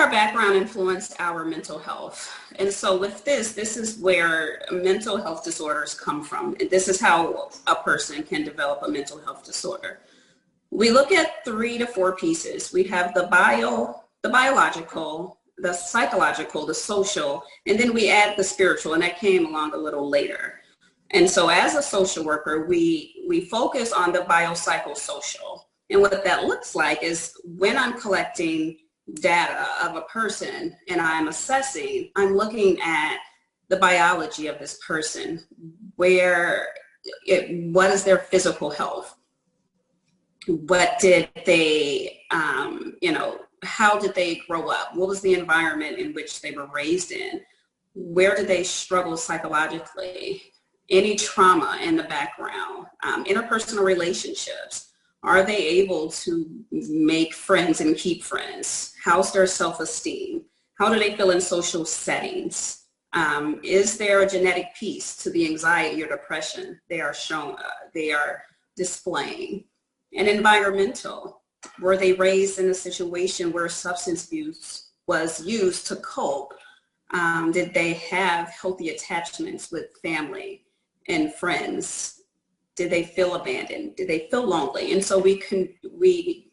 our background influenced our mental health? And so with this is where mental health disorders come from. This is how a person can develop a mental health disorder. We look at 3 to 4 pieces. We have the biological, the psychological, the social, and then we add the spiritual, and that came along a little later. And so as a social worker, we focus on the biopsychosocial. And what that looks like is when I'm collecting data of a person and I'm assessing, I'm looking at the biology of this person, what is their physical health? What did they, how did they grow up? What was the environment in which they were raised in? Where did they struggle psychologically? Any trauma in the background? Interpersonal relationships. Are they able to make friends and keep friends? How's their self-esteem? How do they feel in social settings? Is there a genetic piece to the anxiety or depression they are displaying? And environmental. Were they raised in a situation where substance abuse was used to cope? Did they have healthy attachments with family and friends? Did they feel abandoned? Did they feel lonely? And so we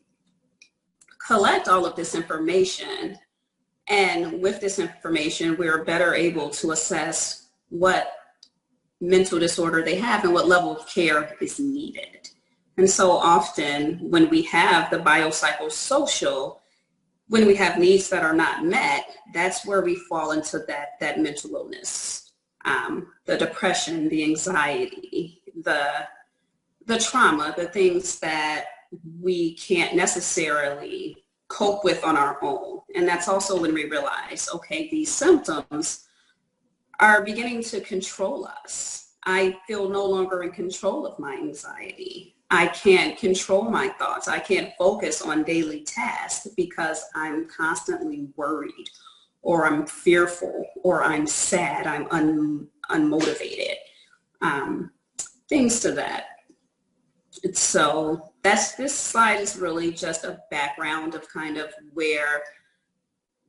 collect all of this information, and with this information, we're better able to assess what mental disorder they have and what level of care is needed. And so often when we have the biopsychosocial, when we have needs that are not met, that's where we fall into that mental illness, the depression, the anxiety, the trauma, the things that we can't necessarily cope with on our own. And that's also when we realize, okay, these symptoms are beginning to control us. I feel no longer in control of my anxiety. I can't control my thoughts. I can't focus on daily tasks because I'm constantly worried, or I'm fearful, or I'm sad, I'm unmotivated, things to that. So this slide is really just a background of kind of where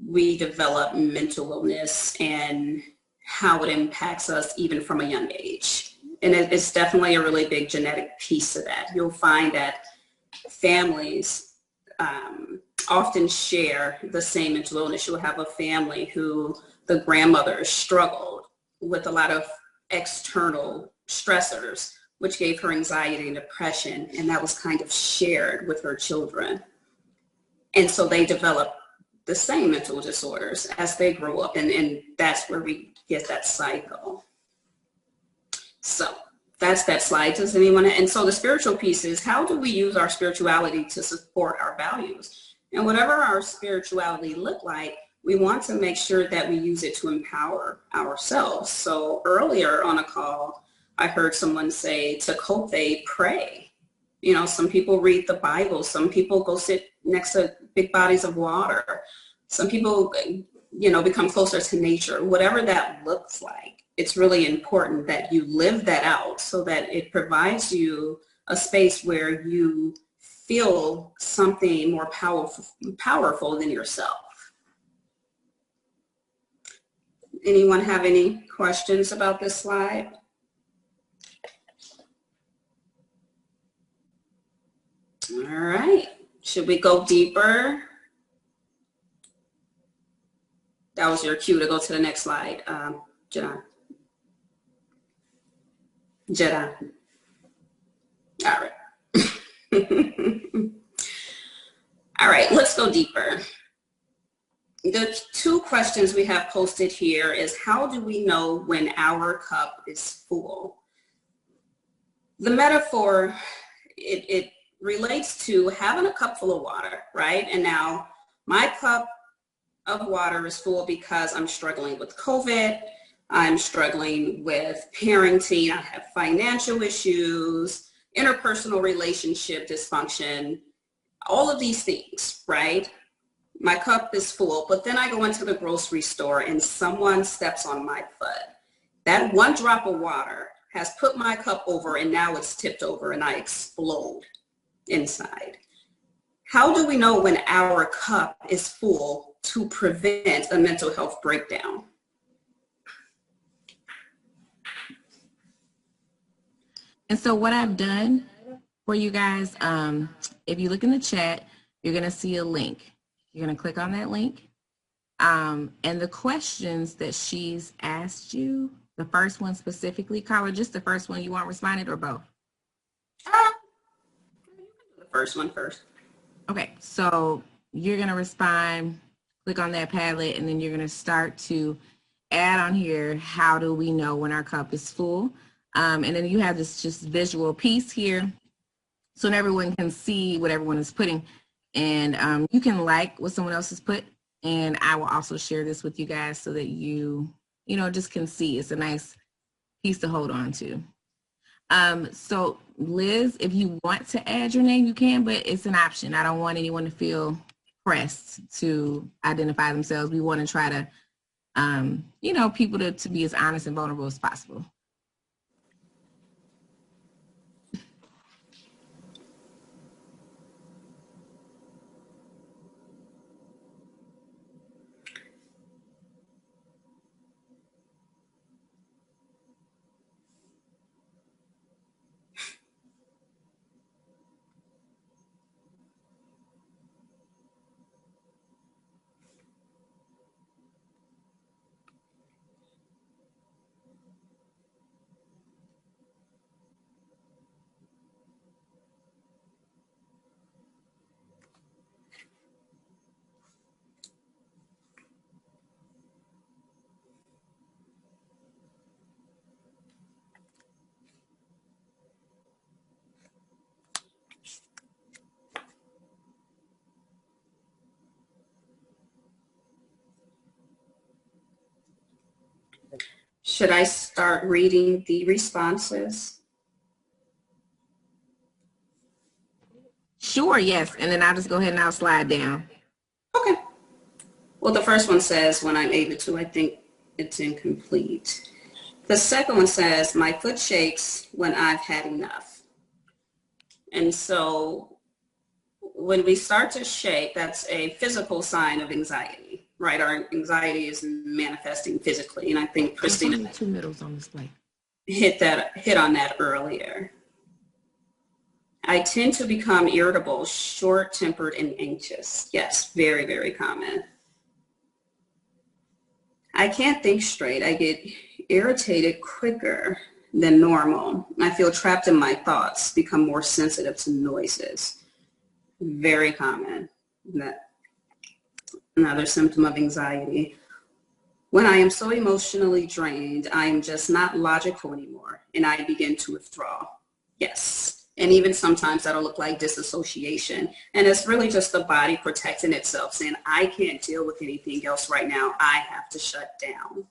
we develop mental illness and how it impacts us even from a young age. And it's definitely a really big genetic piece of that. You'll find that families often share the same mental illness. You'll have a family who the grandmother struggled with a lot of external stressors, which gave her anxiety and depression, and that was kind of shared with her children. And so they develop the same mental disorders as they grow up, and that's where we get that cycle. So that's that slide. Does anyone? And so the spiritual piece is, how do we use our spirituality to support our values? And whatever our spirituality look like, we want to make sure that we use it to empower ourselves. So earlier on a call, I heard someone say to cope, they pray. You know, some people read the Bible. Some people go sit next to big bodies of water. Some people, become closer to nature. Whatever that looks like, it's really important that you live that out so that it provides you a space where you feel something more powerful than yourself. Anyone have any questions about this slide? All right, should we go deeper? That was your cue to go to the next slide, Jedi. All right. All right, let's go deeper. The 2 questions we have posted here is, how do we know when our cup is full? The metaphor, it relates to having a cup full of water, right? And now my cup of water is full because I'm struggling with COVID, I'm struggling with parenting, I have financial issues, interpersonal relationship dysfunction, all of these things, right? My cup is full, but then I go into the grocery store and someone steps on my foot. That one drop of water has put my cup over, and now it's tipped over and I explode inside. How do we know when our cup is full to prevent a mental health breakdown? And so what I've done for you guys, if you look in the chat, you're going to see a link. You're going to click on that link. And the questions that she's asked you, the first one specifically, Carla, just the first one you want responded or both? The first one first. Okay, so you're going to respond, click on that Padlet, and then you're going to start to add on here, how do we know when our cup is full? And then you have this just visual piece here so that everyone can see what everyone is putting. And you can like what someone else has put, and I will also share this with you guys so that you just can see. It's a nice piece to hold on to. So Liz, if you want to add your name, you can, but it's an option. I don't want anyone to feel pressed to identify themselves. We want to try to, people to be as honest and vulnerable as possible. Should I start reading the responses? Sure, yes. And then I'll just go ahead and I'll slide down. Okay. Well, the first one says, when I'm able to. I think it's incomplete. The second one says, my foot shakes when I've had enough. And so when we start to shake, that's a physical sign of anxiety, right? Our anxiety is manifesting physically. And I think Christina two middles on display. hit on that earlier. I tend to become irritable, short-tempered, and anxious. Yes, very, very common. I can't think straight. I get irritated quicker than normal. I feel trapped in my thoughts, become more sensitive to noises. Very common. Another symptom of anxiety. When I am so emotionally drained, I am just not logical anymore, and I begin to withdraw. Yes. And even sometimes that'll look like disassociation. And it's really just the body protecting itself, saying, I can't deal with anything else right now. I have to shut down.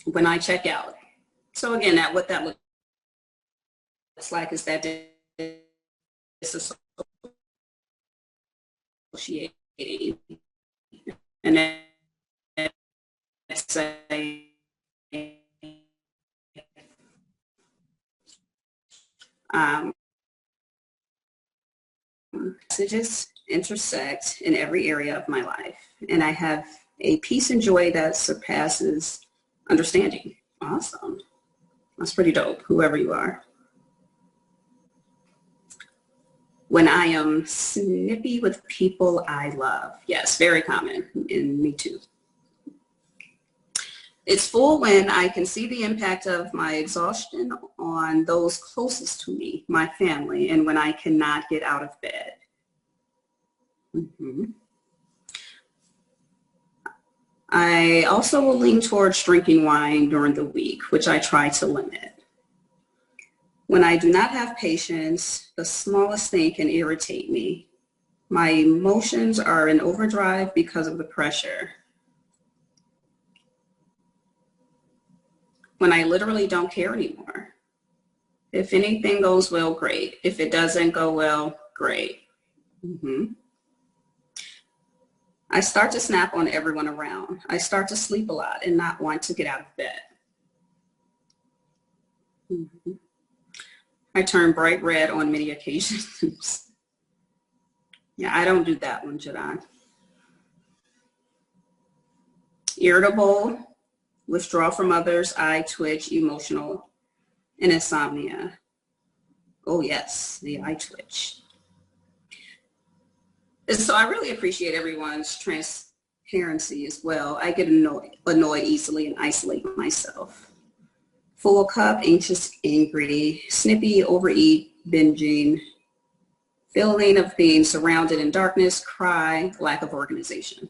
When I check out. So again, what that looks like is that disassociating. And then it's messages intersect in every area of my life, and I have a peace and joy that surpasses understanding. Awesome. That's pretty dope, whoever you are. When I am snippy with people I love. Yes, very common, and me too. It's full when I can see the impact of my exhaustion on those closest to me, my family, and when I cannot get out of bed. I also will lean towards drinking wine during the week, which I try to limit. When I do not have patience, the smallest thing can irritate me. My emotions are in overdrive because of the pressure. When I literally don't care anymore. If anything goes well, great. If it doesn't go well, great. I start to snap on everyone around. I start to sleep a lot and not want to get out of bed. I turn bright red on many occasions. Yeah, I don't do that one, Jadon. Irritable, withdrawal from others, eye twitch, emotional, and insomnia. Oh yes, the eye twitch. And so I really appreciate everyone's transparency as well. I get annoyed easily and isolate myself. Full cup, anxious, angry, snippy, overeat, binging, feeling of being surrounded in darkness, cry, lack of organization.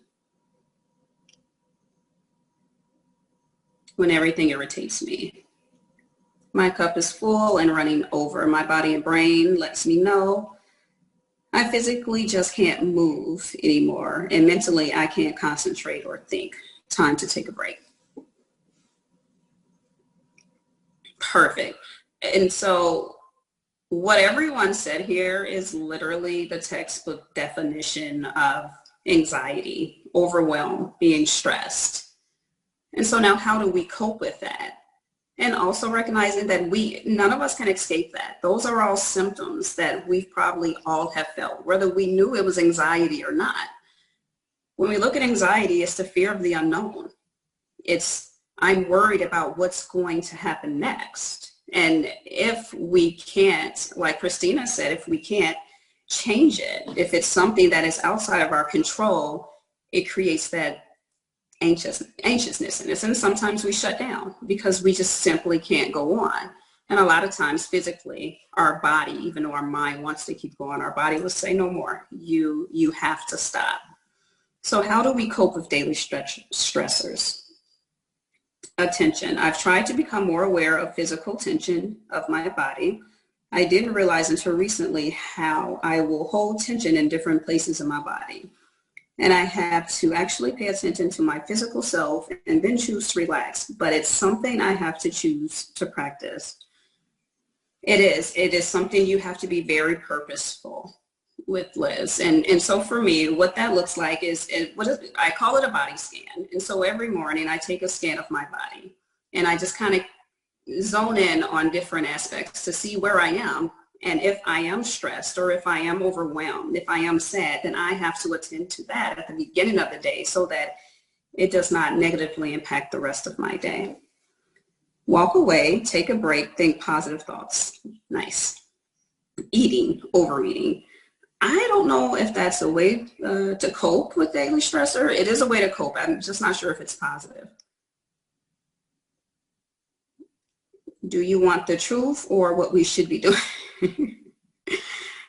When everything irritates me. My cup is full and running over. My body and brain lets me know I physically just can't move anymore, and mentally I can't concentrate or think. Time to take a break. Perfect. And so what everyone said here is literally the textbook definition of anxiety, overwhelm, being stressed. And so now how do we cope with that? And also recognizing that none of us can escape that. Those are all symptoms that we probably all have felt, whether we knew it was anxiety or not. When we look at anxiety, it's the fear of the unknown. It's, I'm worried about what's going to happen next. And if we can't, like Christina said, if we can't change it, if it's something that is outside of our control, it creates that anxiousness in us, and sometimes we shut down because we just simply can't go on. And a lot of times physically, our body, even though our mind wants to keep going, our body will say no more. You have to stop. So how do we cope with daily stressors? Attention. I've tried to become more aware of physical tension of my body. I didn't realize until recently how I will hold tension in different places in my body. And I have to actually pay attention to my physical self and then choose to relax. But it's something I have to choose to practice. It is something you have to be very purposeful with, Liz. And so for me, what that looks like is I call it a body scan. And so every morning I take a scan of my body and I just kind of zone in on different aspects to see where I am. And if I am stressed or if I am overwhelmed, if I am sad, then I have to attend to that at the beginning of the day so that it does not negatively impact the rest of my day. Walk away, take a break, think positive thoughts. Nice. Eating, overeating. I don't know if that's a way to cope with daily stressor. It is a way to cope. I'm just not sure if it's positive. Do you want the truth or what we should be doing?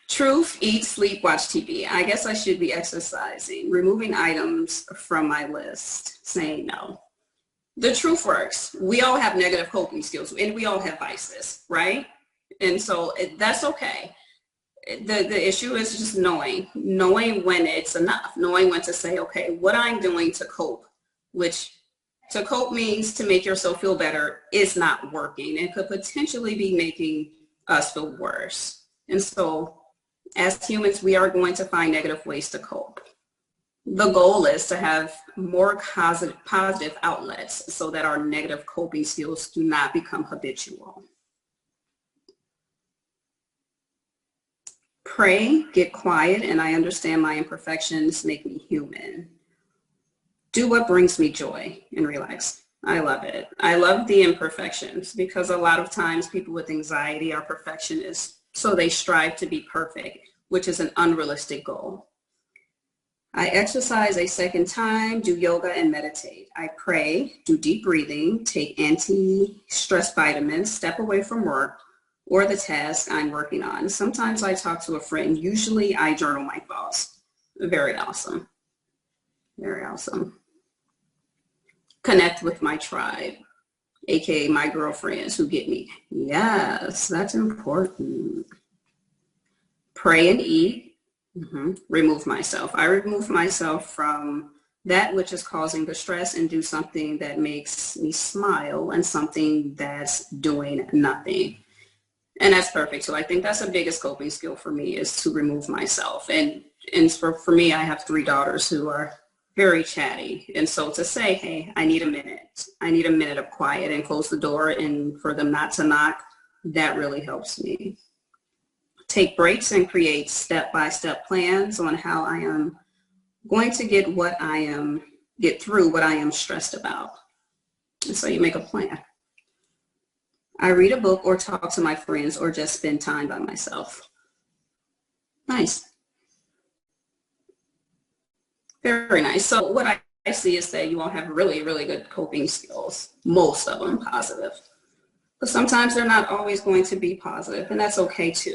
Truth, eat, sleep, watch TV. I guess I should be exercising, removing items from my list, saying no. The truth works. We all have negative coping skills and we all have vices, right? And so that's okay. The issue is just knowing when it's enough, knowing when to say, okay, what I'm doing to cope, which to cope means to make yourself feel better, is not working and could potentially be making us feel worse. And so as humans, we are going to find negative ways to cope. The goal is to have more positive outlets so that our negative coping skills do not become habitual. Pray, get quiet, and I understand my imperfections make me human. Do what brings me joy and relax. I love it. I love the imperfections because a lot of times people with anxiety are perfectionists, so they strive to be perfect, which is an unrealistic goal. I exercise a second time, do yoga and meditate. I pray, do deep breathing, take anti-stress vitamins, step away from work or the task I'm working on. Sometimes I talk to a friend. Usually I journal my thoughts. Very awesome. Very awesome. Connect with my tribe, aka my girlfriends who get me. Yes, that's important. Pray and eat. Remove myself. I remove myself from that which is causing the stress and do something that makes me smile and something that's doing nothing. And that's perfect. So I think that's the biggest coping skill for me, is to remove myself. And for me, I have 3 daughters who are very chatty. And so to say, hey, I need a minute of quiet and close the door and for them not to knock, that really helps me. take breaks and create step-by-step plans on how I am going to get through what I am stressed about. And so you make a plan. I read a book or talk to my friends or just spend time by myself. Nice. Very nice. So what I see is that you all have really, really good coping skills, most of them positive. But sometimes they're not always going to be positive, and that's okay too.